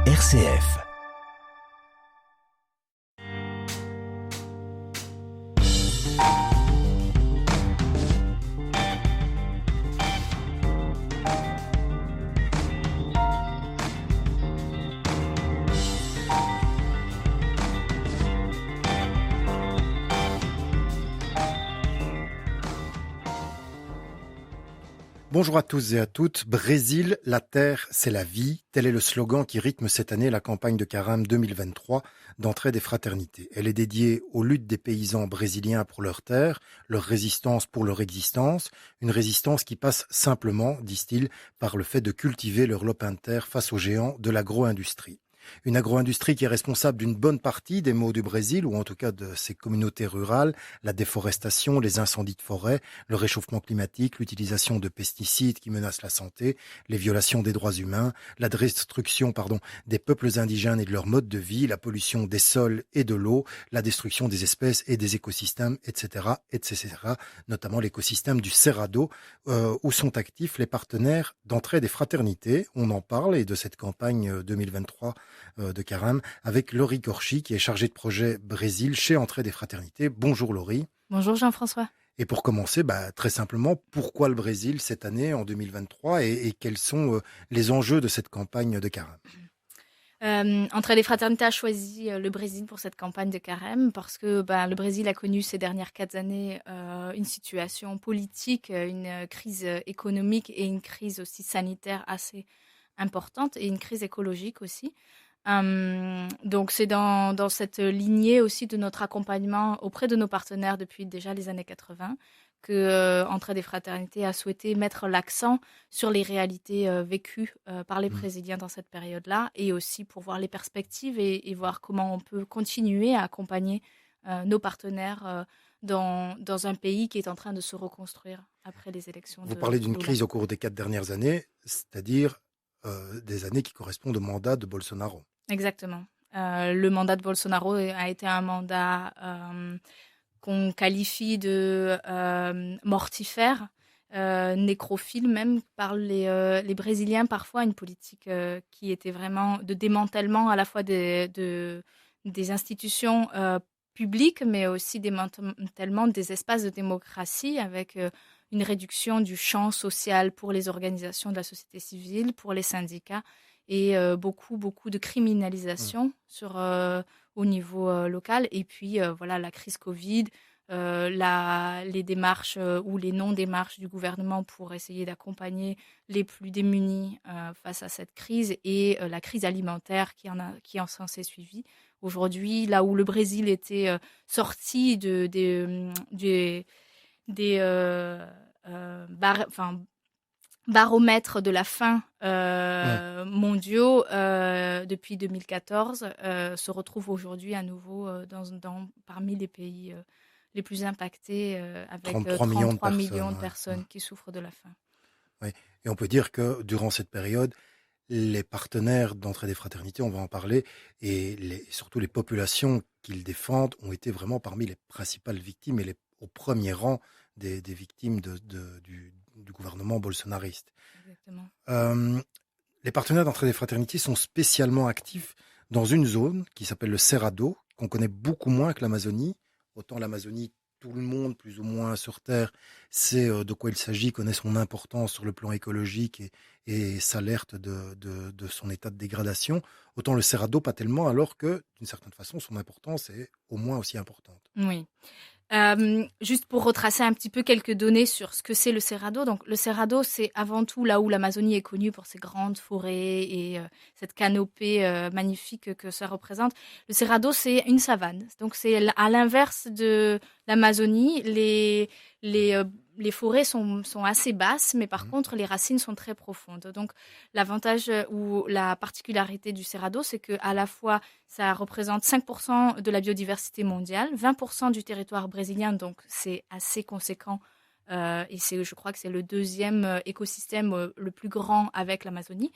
RCF. Bonjour à tous et à toutes. Brésil, la terre, c'est la vie. Tel est le slogan qui rythme cette année la campagne de Carême 2023 d'entraide et fraternité. Elle est dédiée aux luttes des paysans brésiliens pour leur terre, leur résistance pour leur existence, une résistance qui passe simplement, disent-ils, par le fait de cultiver leur lopin de terre face aux géants de l'agro-industrie. Une agro-industrie qui est responsable d'une bonne partie des maux du Brésil, ou en tout cas de ses communautés rurales, la déforestation, les incendies de forêt, le réchauffement climatique, l'utilisation de pesticides qui menacent la santé, les violations des droits humains, la destruction des peuples indigènes et de leur mode de vie, la pollution des sols et de l'eau, la destruction des espèces et des écosystèmes, etc., notamment l'écosystème du Cerrado, où sont actifs les partenaires d'entraide et fraternité. On en parle et de cette campagne 2023 de Carême avec Laurie Corchi qui est chargée de projet Brésil chez Entraide et Fraternité. Bonjour Laurie. Bonjour Jean-François. Et pour commencer, très simplement, pourquoi le Brésil cette année en 2023 et quels sont les enjeux de cette campagne de Carême? Entraide et Fraternité a choisi le Brésil pour cette campagne de Carême parce que le Brésil a connu ces dernières 4 années une situation politique, une crise économique et une crise aussi sanitaire assez importante et une crise écologique aussi. Donc c'est dans cette lignée aussi de notre accompagnement auprès de nos partenaires depuis déjà les années 80 que Entraide et Fraternité a souhaité mettre l'accent sur les réalités vécues par les Brésiliens dans cette période-là et aussi pour voir les perspectives et voir comment on peut continuer à accompagner nos partenaires dans un pays qui est en train de se reconstruire après les élections. Vous parlez d'une crise au cours des 4 dernières années, c'est-à-dire des années qui correspondent au mandat de Bolsonaro. Exactement. Le mandat de Bolsonaro a été un mandat qu'on qualifie de mortifère, nécrophile même par les Brésiliens parfois, une politique qui était vraiment de démantèlement à la fois des institutions publiques, mais aussi démantèlement des espaces de démocratie avec une réduction du champ social pour les organisations de la société civile, pour les syndicats, et beaucoup de criminalisation au niveau local. Et puis la crise Covid, les démarches ou les non-démarches du gouvernement pour essayer d'accompagner les plus démunis face à cette crise et la crise alimentaire qui en s'est suivie. Aujourd'hui, là où le Brésil était sorti des baromètres de la faim mondiaux depuis 2014 se retrouve aujourd'hui à nouveau parmi les pays les plus impactés avec 33 millions de personnes qui souffrent de la faim. Oui. Et on peut dire que durant cette période, les partenaires d'Entraide et Fraternité, on va en parler, et surtout les populations qu'ils défendent ont été vraiment parmi les principales victimes et au premier rang des victimes du gouvernement bolsonariste. Exactement. Les partenaires d'Entraide et Fraternité sont spécialement actifs dans une zone qui s'appelle le Cerrado, qu'on connaît beaucoup moins que l'Amazonie. Autant l'Amazonie, tout le monde, plus ou moins sur Terre, sait de quoi il s'agit, connaît son importance sur le plan écologique et s'alerte de son état de dégradation. Autant le Cerrado, pas tellement, alors que, d'une certaine façon, son importance est au moins aussi importante. Oui. Juste pour retracer un petit peu quelques données sur ce que c'est le Cerrado. Donc, le Cerrado, c'est avant tout là où l'Amazonie est connue pour ses grandes forêts et cette canopée magnifique que ça représente. Le Cerrado, c'est une savane. Donc, c'est à l'inverse de l'Amazonie. Les forêts sont assez basses, mais par contre, les racines sont très profondes. Donc, l'avantage ou la particularité du Cerrado, c'est qu'à la fois, ça représente 5% de la biodiversité mondiale, 20% du territoire brésilien, donc c'est assez conséquent. Et je crois que c'est le deuxième écosystème le plus grand avec l'Amazonie.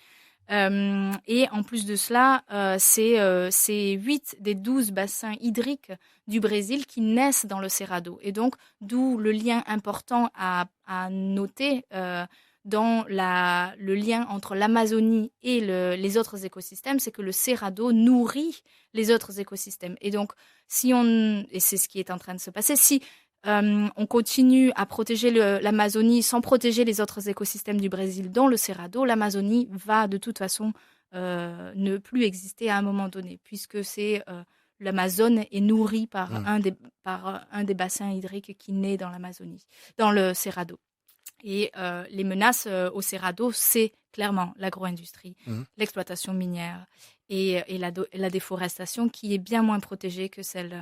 Et en plus de cela, c'est 8 des 12 bassins hydriques du Brésil qui naissent dans le Cerrado. Et donc, d'où le lien important à noter dans le lien entre l'Amazonie et les autres écosystèmes, c'est que le Cerrado nourrit les autres écosystèmes. Et donc, et c'est ce qui est en train de se passer, si on continue à protéger l'Amazonie sans protéger les autres écosystèmes du Brésil, dont le Cerrado, l'Amazonie va de toute façon ne plus exister à un moment donné, puisque l'Amazone est nourrie par un des bassins hydriques qui naît dans l'Amazonie, dans le Cerrado. Et les menaces au Cerrado, c'est clairement l'agro-industrie, l'exploitation minière et la déforestation qui est bien moins protégée que celle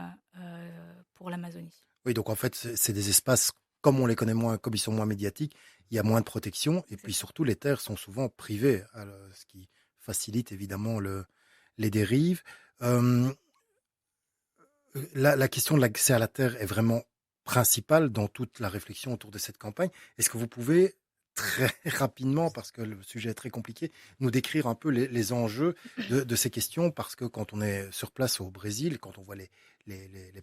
pour l'Amazonie. Oui, donc en fait, c'est des espaces, comme on les connaît moins, comme ils sont moins médiatiques, il y a moins de protection. Et puis surtout, les terres sont souvent privées, ce qui facilite évidemment les dérives. La question de l'accès à la terre est vraiment principale dans toute la réflexion autour de cette campagne. Est-ce que vous pouvez très rapidement, parce que le sujet est très compliqué, nous décrire un peu les enjeux de ces questions? Parce que quand on est sur place au Brésil, quand on voit les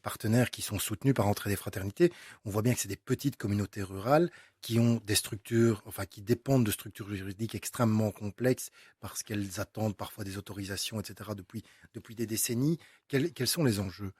partenaires qui sont soutenus par Entraide et Fraternité, on voit bien que c'est des petites communautés rurales qui ont des structures, enfin qui dépendent de structures juridiques extrêmement complexes parce qu'elles attendent parfois des autorisations, etc. depuis des décennies. Quels sont les enjeux?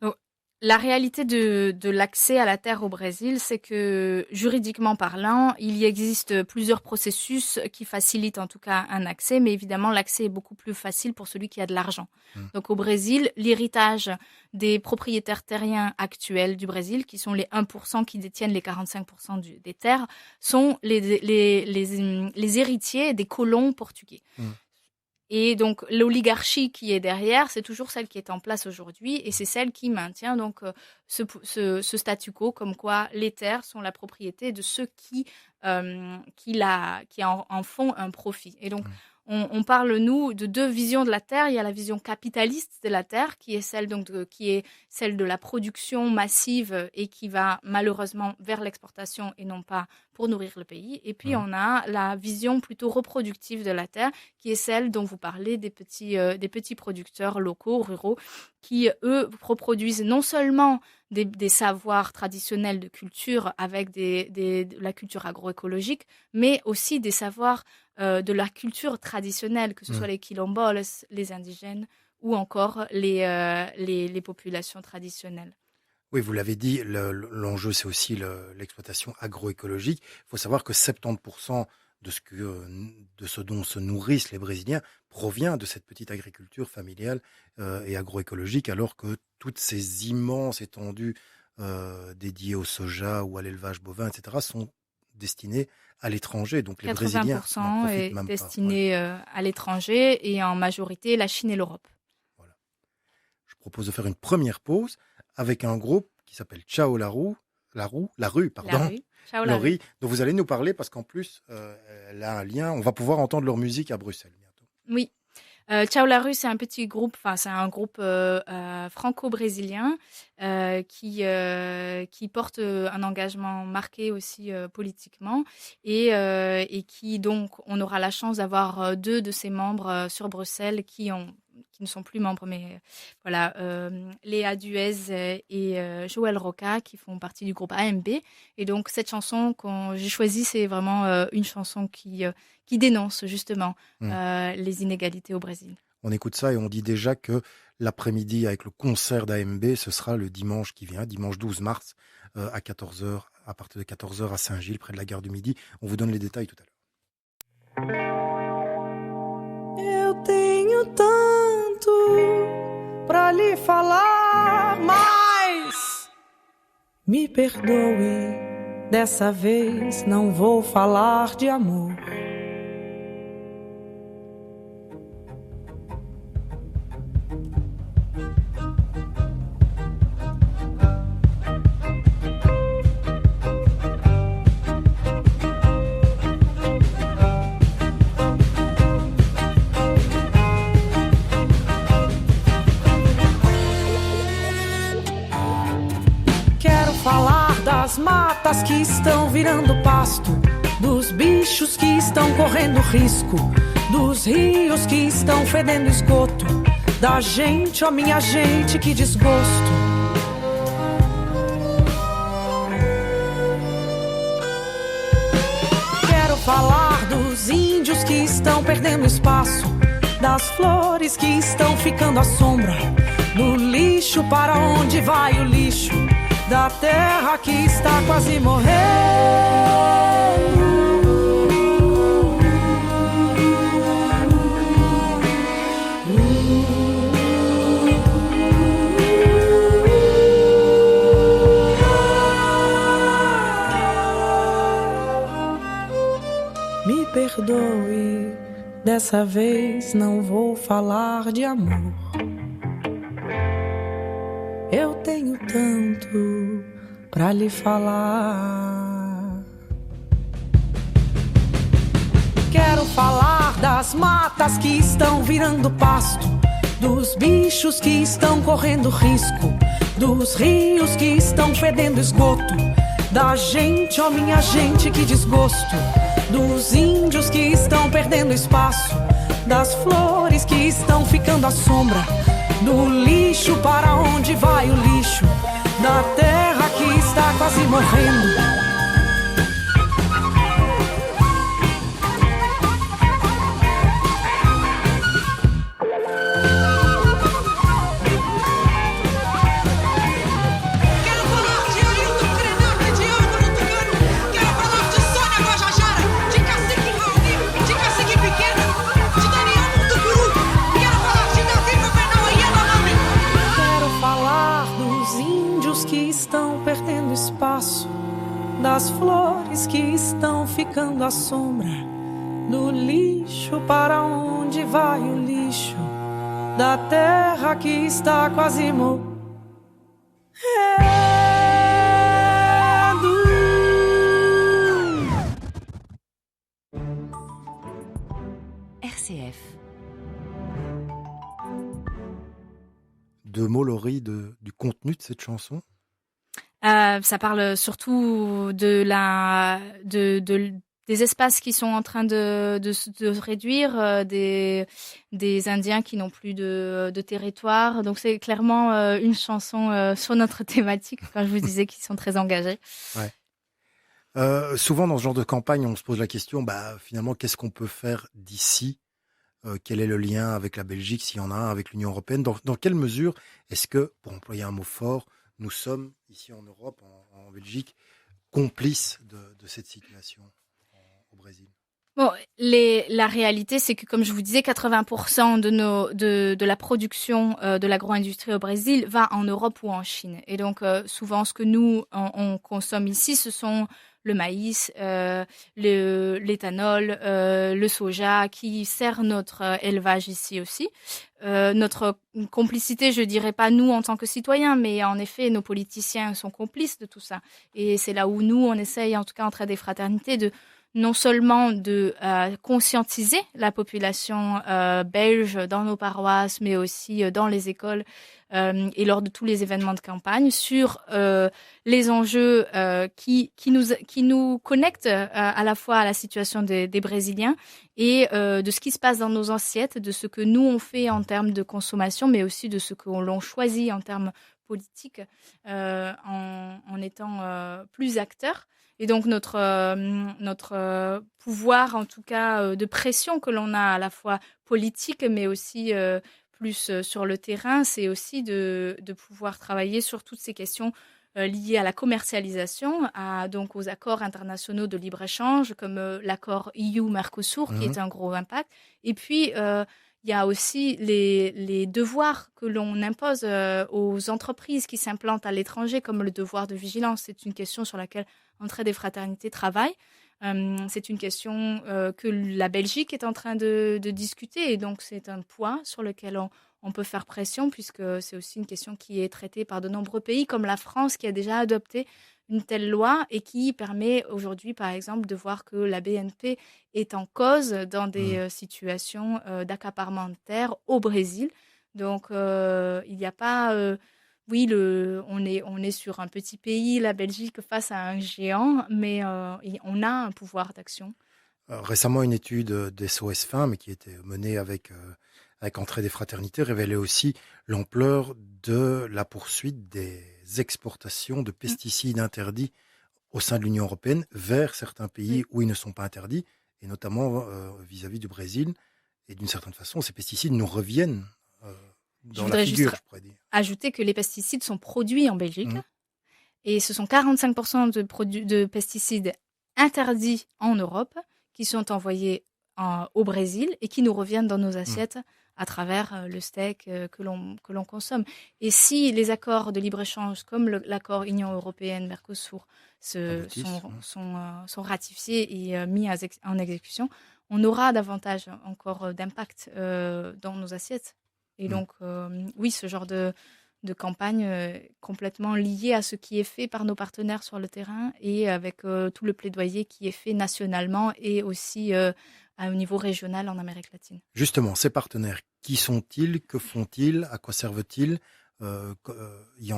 Donc, la réalité de l'accès à la terre au Brésil, c'est que juridiquement parlant, il y existe plusieurs processus qui facilitent en tout cas un accès, mais évidemment l'accès est beaucoup plus facile pour celui qui a de l'argent. Donc au Brésil, l'héritage des propriétaires terriens actuels du Brésil, qui sont les 1% qui détiennent les 45% des terres, sont les héritiers des colons portugais. Et donc, l'oligarchie qui est derrière, c'est toujours celle qui est en place aujourd'hui et c'est celle qui maintient donc ce statu quo comme quoi les terres sont la propriété de ceux qui en font un profit. Et donc, on parle, nous, de deux visions de la terre. Il y a la vision capitaliste de la terre qui est celle de la production massive et qui va malheureusement vers l'exportation et non pas pour nourrir le pays. Et puis, on a la vision plutôt reproductive de la terre qui est celle dont vous parlez des petits producteurs locaux, ruraux, qui, eux, reproduisent non seulement des savoirs traditionnels de culture avec de la culture agroécologique, mais aussi des savoirs de la culture traditionnelle, que ce soit les quilomboles, les indigènes ou encore les populations traditionnelles. Oui, vous l'avez dit, l'enjeu, c'est aussi l'exploitation agroécologique. Il faut savoir que 70% de ce dont se nourrissent les Brésiliens provient de cette petite agriculture familiale et agroécologique, alors que toutes ces immenses étendues dédiées au soja ou à l'élevage bovin, etc., sont destinées à l'étranger. Donc les Brésiliens n'en profitent même pas. 80% est destiné à l'étranger et en majorité la Chine et l'Europe. Voilà. Je propose de faire une première pause avec un groupe qui s'appelle Ciao La Rue, dont vous allez nous parler parce qu'en plus, elle a un lien. On va pouvoir entendre leur musique à Bruxelles bientôt. Oui. Ciao La Rue, c'est un petit groupe, c'est un groupe franco-brésilien qui porte un engagement marqué aussi politiquement et qui donc, on aura la chance d'avoir deux de ses membres sur Bruxelles qui ne sont plus membres, mais voilà, Léa Duez et Joël Roca qui font partie du groupe AMB. Et donc cette chanson que j'ai choisie, c'est vraiment une chanson qui dénonce justement les inégalités au Brésil. On écoute ça et on dit déjà que l'après-midi avec le concert d'AMB, ce sera le dimanche qui vient, dimanche 12 mars à 14h, à partir de 14h à Saint-Gilles, près de la gare du Midi. On vous donne les détails tout à l'heure. Eu tenho tanto pra lhe falar, mas me perdoe, dessa vez não vou falar de amor. Das matas que estão virando pasto, dos bichos que estão correndo risco, dos rios que estão fedendo esgoto, da gente, ó minha gente, que desgosto. Quero falar dos índios que estão perdendo espaço, das flores que estão ficando à sombra, do lixo para onde vai o lixo, da terra que está quase morrendo. Me perdoe, dessa vez não vou falar de amor. Eu tenho tanto pra lhe falar. Quero falar das matas que estão virando pasto, dos bichos que estão correndo risco, dos rios que estão fedendo esgoto, da gente, oh minha gente, que desgosto, dos índios que estão perdendo espaço, das flores que estão ficando à sombra, do lixo para onde vai o lixo, da terra que está quase morrendo. Das flores que estão ficando à sombra, do lixo para onde vai o lixo, da terra que está quase morrendo. RCF. Deux mots, Laurie, du contenu de cette chanson? Ça parle surtout des espaces qui sont en train de se réduire, des Indiens qui n'ont plus de territoire. Donc c'est clairement une chanson sur notre thématique, quand je vous disais qu'ils sont très engagés. Ouais. Souvent dans ce genre de campagne, on se pose la question, finalement, qu'est-ce qu'on peut faire d'ici? Quel est le lien avec la Belgique, s'il y en a un, avec l'Union européenne? Dans quelle mesure est-ce que, pour employer un mot fort, nous sommes, ici en Europe, en Belgique, complices de cette situation au Brésil? Bon, la réalité, c'est que, comme je vous disais, 80% de la production de l'agro-industrie au Brésil va en Europe ou en Chine. Et donc, souvent, ce que nous, on consomme ici, ce sont le maïs, l'éthanol, le soja, qui sert notre élevage ici aussi. Notre complicité, je dirais pas nous en tant que citoyens, mais en effet, nos politiciens sont complices de tout ça. Et c'est là où nous, on essaye, en tout cas, entre des fraternités, non seulement de conscientiser la population belge dans nos paroisses, mais aussi dans les écoles et lors de tous les événements de campagne sur les enjeux qui nous connectent à la fois à la situation des Brésiliens et de ce qui se passe dans nos assiettes, de ce que nous on fait en termes de consommation, mais aussi de ce que l'on choisit en termes politiques en étant plus acteurs. Et donc notre pouvoir, en tout cas, de pression que l'on a à la fois politique, mais aussi plus sur le terrain, c'est aussi de pouvoir travailler sur toutes ces questions liées à la commercialisation, donc aux accords internationaux de libre-échange, comme l'accord EU-Mercosur, qui est un gros impact. Et puis, il y a aussi les devoirs que l'on impose aux entreprises qui s'implantent à l'étranger, comme le devoir de vigilance. C'est une question sur laquelle Entraide et Fraternité travaille. C'est une question que la Belgique est en train de discuter, et donc c'est un point sur lequel on peut faire pression, puisque c'est aussi une question qui est traitée par de nombreux pays, comme la France, qui a déjà adopté une telle loi et qui permet aujourd'hui, par exemple, de voir que la BNP est en cause dans des situations d'accaparement de terre au Brésil. Donc, il n'y a pas... oui, on est sur un petit pays, la Belgique, face à un géant, mais on a un pouvoir d'action. Récemment, une étude d'SOS Femmes qui était menée avec Entraide et Fraternité révélait aussi l'ampleur de la poursuite des exportations de pesticides interdits au sein de l'Union européenne vers certains pays où ils ne sont pas interdits. et notamment vis-à-vis du Brésil. Et d'une certaine façon, ces pesticides nous reviennent Je dans la voudrais juste figure, je pourrais dire. ajouter que les pesticides sont produits en Belgique Mhm. et ce sont 45% de pesticides interdits en Europe qui sont envoyés au Brésil et qui nous reviennent dans nos Mhm. assiettes à travers le steak que l'on consomme. Et si les accords de libre-échange comme l'accord Union européenne-Mercosur Aboutissent. sont ratifiés et mis en exécution, on aura davantage encore d'impact dans nos assiettes. Et Mhm. donc, oui, ce genre de campagne complètement liée à ce qui est fait par nos partenaires sur le terrain et avec tout le plaidoyer qui est fait nationalement et aussi à un niveau régional en Amérique latine. Justement, ces partenaires, qui sont-ils? Que font-ils? À quoi servent-ils? Il y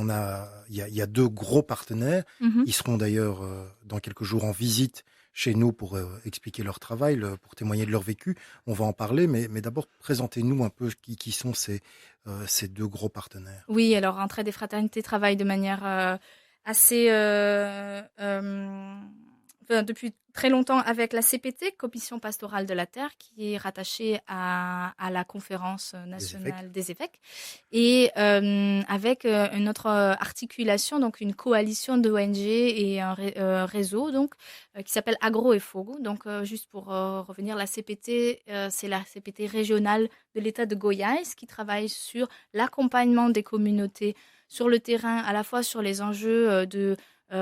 a deux gros partenaires. Mhm. Ils seront d'ailleurs dans quelques jours en visite chez nous pour expliquer leur travail, pour témoigner de leur vécu. On va en parler, mais d'abord, présentez-nous un peu qui sont ces deux gros partenaires. Oui, alors Entraide et Fraternité travaille de manière assez depuis très longtemps avec la CPT, Commission pastorale de la terre, qui est rattachée à la conférence Les évêques. nationale des évêques, et avec une autre articulation, donc une coalition d'ONG et un réseau donc qui s'appelle Agro et Fogo. Donc juste pour revenir, la CPT, c'est la CPT régionale de l'État de Goiás qui travaille sur l'accompagnement des communautés sur le terrain, à la fois sur les enjeux de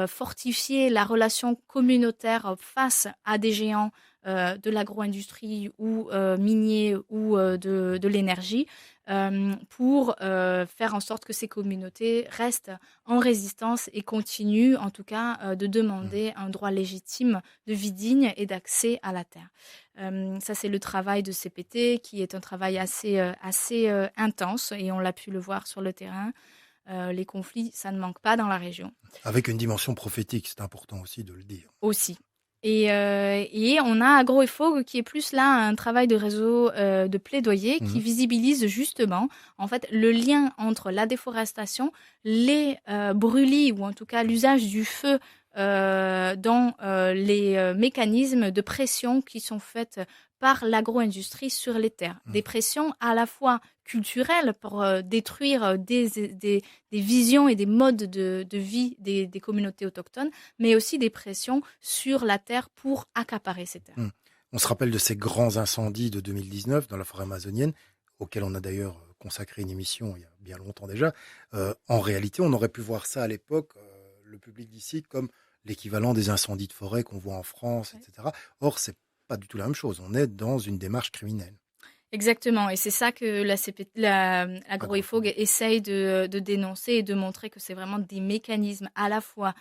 fortifier la relation communautaire face à des géants de l'agro-industrie ou miniers ou de l'énergie pour faire en sorte que ces communautés restent en résistance et continuent en tout cas de demander un droit légitime de vie digne et d'accès à la terre. Ça, c'est le travail de CPT qui est un travail assez intense et on l'a pu le voir sur le terrain. Les conflits, ça ne manque pas dans la région. Avec une dimension prophétique, c'est important aussi de le dire. Aussi. Et on a Agro et Fogue qui est plus là un travail de réseau de plaidoyer qui Mhm. visibilise justement en fait le lien entre la déforestation, les brûlis ou en tout cas l'usage du feu dans les mécanismes de pression qui sont faites par l'agro-industrie sur les terres. Mhm. Des pressions à la fois culturelles pour détruire des visions et des modes de vie des communautés autochtones, mais aussi des pressions sur la terre pour accaparer ces terres. Mhm. On se rappelle de ces grands incendies de 2019 dans la forêt amazonienne, auxquels on a d'ailleurs consacré une émission il y a bien longtemps déjà. En réalité, on aurait pu voir ça à l'époque, le public d'ici, comme l'équivalent des incendies de forêt qu'on voit en France, Ouais. etc. Or, c'est pas du tout la même chose. On est dans une démarche criminelle. Exactement, et c'est ça que l'Agro-IFOG essaye de dénoncer et de montrer que c'est vraiment des mécanismes à la fois,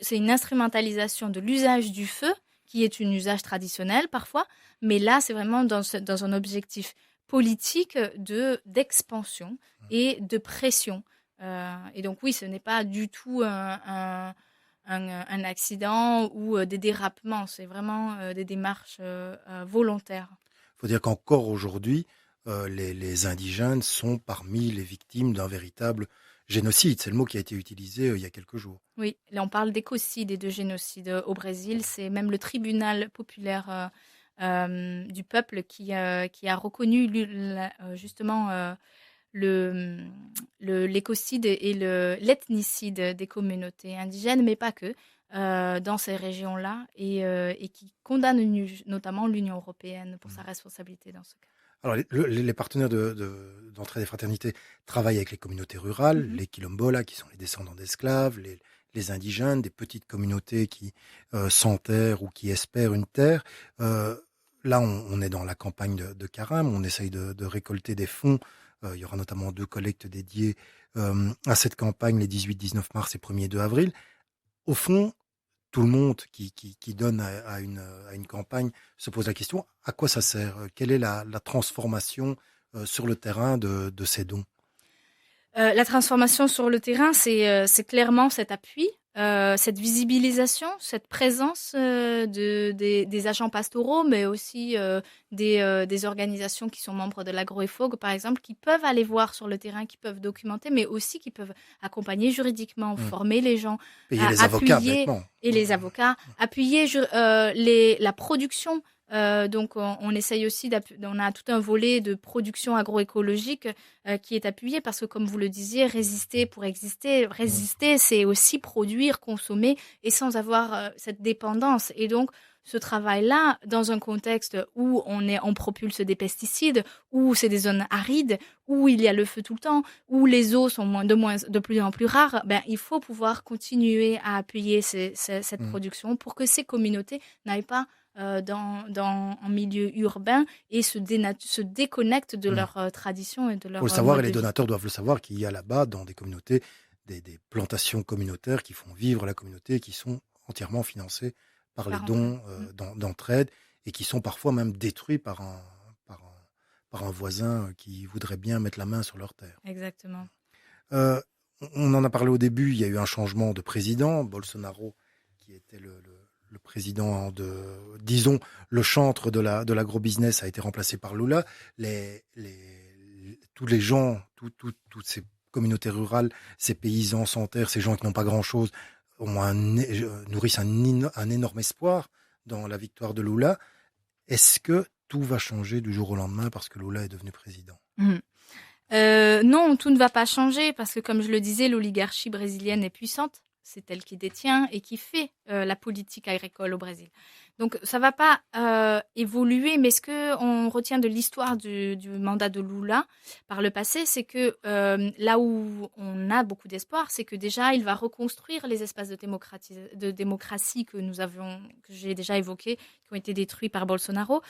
c'est une instrumentalisation de l'usage du feu, qui est un usage traditionnel parfois, mais là c'est vraiment dans un objectif politique d'expansion et de pression. Et donc oui, ce n'est pas du tout un accident ou des dérapements, c'est vraiment des démarches volontaires. Il faut dire qu'encore aujourd'hui, les indigènes sont parmi les victimes d'un véritable génocide. C'est le mot qui a été utilisé il y a quelques jours. Oui, là on parle d'écocide et de génocide au Brésil. C'est même le tribunal populaire du peuple qui a reconnu justement l'écocide et l'ethnicide des communautés indigènes, mais pas que, dans ces régions-là, et qui condamne notamment l'Union européenne pour sa responsabilité dans ce cas. Alors, les partenaires d'Entraide et Fraternité travaillent avec les communautés rurales, Mhm. les quilombolas, qui sont les descendants d'esclaves, les indigènes, des petites communautés qui s'enterrent ou qui espèrent une terre. Là, on est dans la campagne de Carême, on essaye de récolter des fonds. Il y aura notamment 2 collectes dédiées à cette campagne les 18, 19 mars et 1er 2 avril. Au fond, tout le monde qui donne à une campagne se pose la question, à quoi ça sert? Quelle est la transformation sur le terrain de ces dons? La transformation sur le terrain, c'est clairement cet appui, cette visibilisation, cette présence des agents pastoraux, mais aussi des organisations qui sont membres de l'Agro-EFOG, par exemple, qui peuvent aller voir sur le terrain, qui peuvent documenter, mais aussi qui peuvent accompagner juridiquement, former les gens, Payer les avocats, appuyer bêtement. et les avocats, appuyer la production Donc, on essaye aussi, on a tout un volet de production agroécologique qui est appuyé parce que, comme vous le disiez, résister pour exister. Résister, c'est aussi produire, consommer et sans avoir cette dépendance. Et donc, ce travail-là, dans un contexte où on propulse des pesticides, où c'est des zones arides, où il y a le feu tout le temps, où les eaux sont de plus en plus rares, il faut pouvoir continuer à appuyer cette production pour que ces communautés n'aillent pas en milieu urbain et se déconnectent de leur tradition et de leur Il faut le savoir, mode et les de vie. donateurs doivent le savoir, qu'il y a là-bas, dans des communautés, des plantations communautaires qui font vivre la communauté, qui sont entièrement financées par les Par dons entraide. d'entraide, et qui sont parfois même détruits par un voisin qui voudrait bien mettre la main sur leur terre. Exactement. On en a parlé au début, il y a eu un changement de président. Bolsonaro, qui était le président disons, le chantre de l'agrobusiness, a été remplacé par Lula. Tous les gens, toutes ces communautés rurales, ces paysans sans terre, ces gens qui n'ont pas grand-chose, nourrissent un énorme espoir dans la victoire de Lula. Est-ce que tout va changer du jour au lendemain parce que Lula est devenu président? Non, tout ne va pas changer parce que, comme je le disais, l'oligarchie brésilienne est puissante. C'est elle qui détient et qui fait la politique agricole au Brésil. Donc, ça ne va pas évoluer, mais ce qu'on retient de l'histoire du mandat de Lula par le passé, c'est que là où on a beaucoup d'espoir, c'est que déjà, il va reconstruire les espaces de démocratie que j'ai déjà évoqués, qui ont été détruits par Bolsonaro.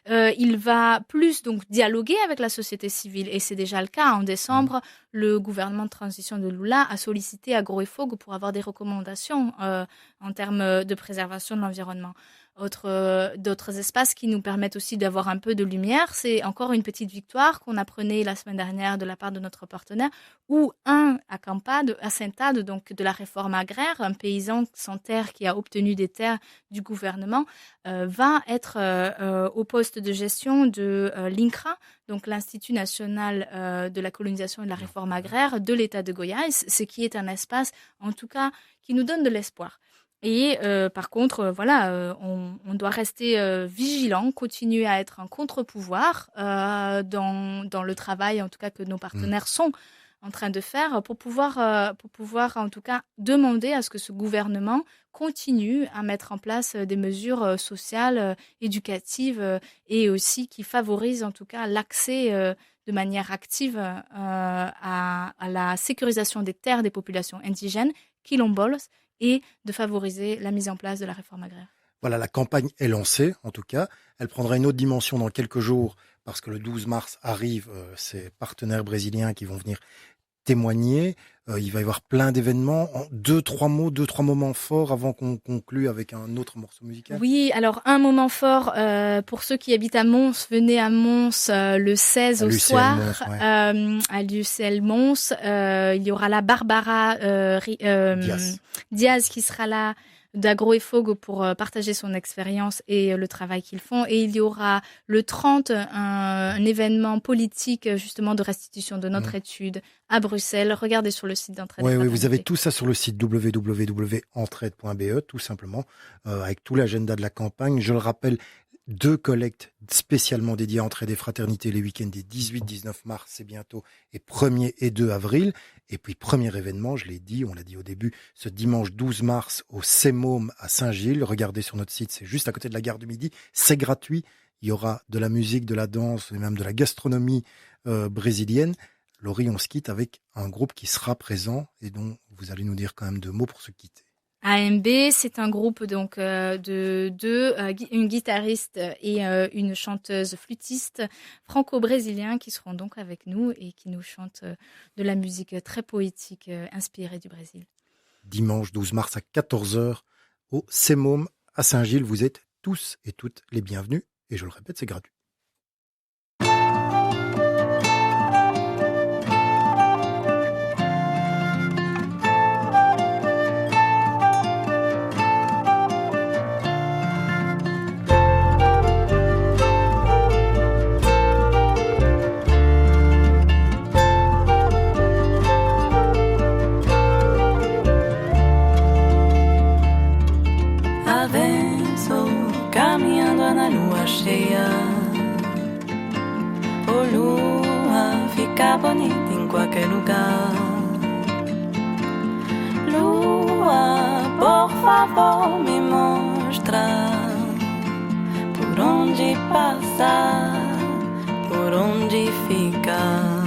Il va plus donc dialoguer avec la société civile, et c'est déjà le cas. En décembre, le gouvernement de transition de Lula a sollicité Agroefogo pour avoir des recommandations en termes de préservation de l'environnement. D'autres espaces qui nous permettent aussi d'avoir un peu de lumière, c'est encore une petite victoire qu'on apprenait la semaine dernière de la part de notre partenaire, où à Saint-Ade, donc de la réforme agraire, un paysan sans terre qui a obtenu des terres du gouvernement, va être au poste de gestion de l'INCRA, donc l'Institut national de la colonisation et de la réforme agraire de l'État de Goiás, ce qui est un espace, en tout cas, qui nous donne de l'espoir. Et par contre, on doit rester vigilant, continuer à être un contre-pouvoir dans le travail, en tout cas, que nos partenaires sont en train de faire pour pouvoir, en tout cas, demander à ce que ce gouvernement continue à mettre en place des mesures sociales, éducatives et aussi qui favorisent, en tout cas, l'accès de manière active à la sécurisation des terres des populations indigènes, quilombolas, et de favoriser la mise en place de la réforme agraire. Voilà, la campagne est lancée, en tout cas. Elle prendra une autre dimension dans quelques jours, parce que le 12 mars arrivent ces partenaires brésiliens qui vont venir témoigner. Il va y avoir plein d'événements. Deux, trois moments forts avant qu'on conclue avec un autre morceau musical. Oui, alors un moment fort pour ceux qui habitent à Mons, venez à Mons le 16 au soir, à l'UCL Mons. Il y aura la Barbara Diaz qui sera là, d'Agroefogo, pour partager son expérience et le travail qu'ils font. Et il y aura le 30 un événement politique justement de restitution de notre étude à Bruxelles. Regardez sur le site d'Entraide. Oui, vous avez tout ça sur le site www.entraide.be, tout simplement, avec tout l'agenda de la campagne. Je le rappelle, 2 collectes spécialement dédiées à Entraide et Fraternité les week-ends des 18-19 mars, c'est bientôt, et 1er et 2 avril. Et puis, premier événement, je l'ai dit, on l'a dit au début, ce dimanche 12 mars au CEMOM à Saint-Gilles. Regardez sur notre site, c'est juste à côté de la gare du Midi. C'est gratuit. Il y aura de la musique, de la danse et même de la gastronomie brésilienne. Laurie, on se quitte avec un groupe qui sera présent et dont vous allez nous dire quand même 2 mots pour se quitter. AMB, c'est un groupe donc une guitariste et une chanteuse flûtiste franco-brésilien qui seront donc avec nous et qui nous chantent de la musique très poétique inspirée du Brésil. Dimanche 12 mars à 14h au CEMOM à Saint-Gilles. Vous êtes tous et toutes les bienvenus et je le répète, c'est gratuit. Caminhando na lua cheia. fica bonita em qualquer lugar. Lua, por favor, me mostra por onde passar, por onde ficar.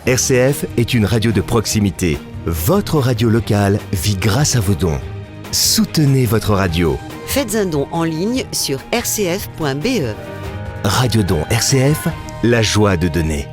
RCF est une radio de proximité. Votre radio locale vit grâce à vos dons. Soutenez votre radio. Faites un don en ligne sur rcf.be. Radio Don RCF, la joie de donner.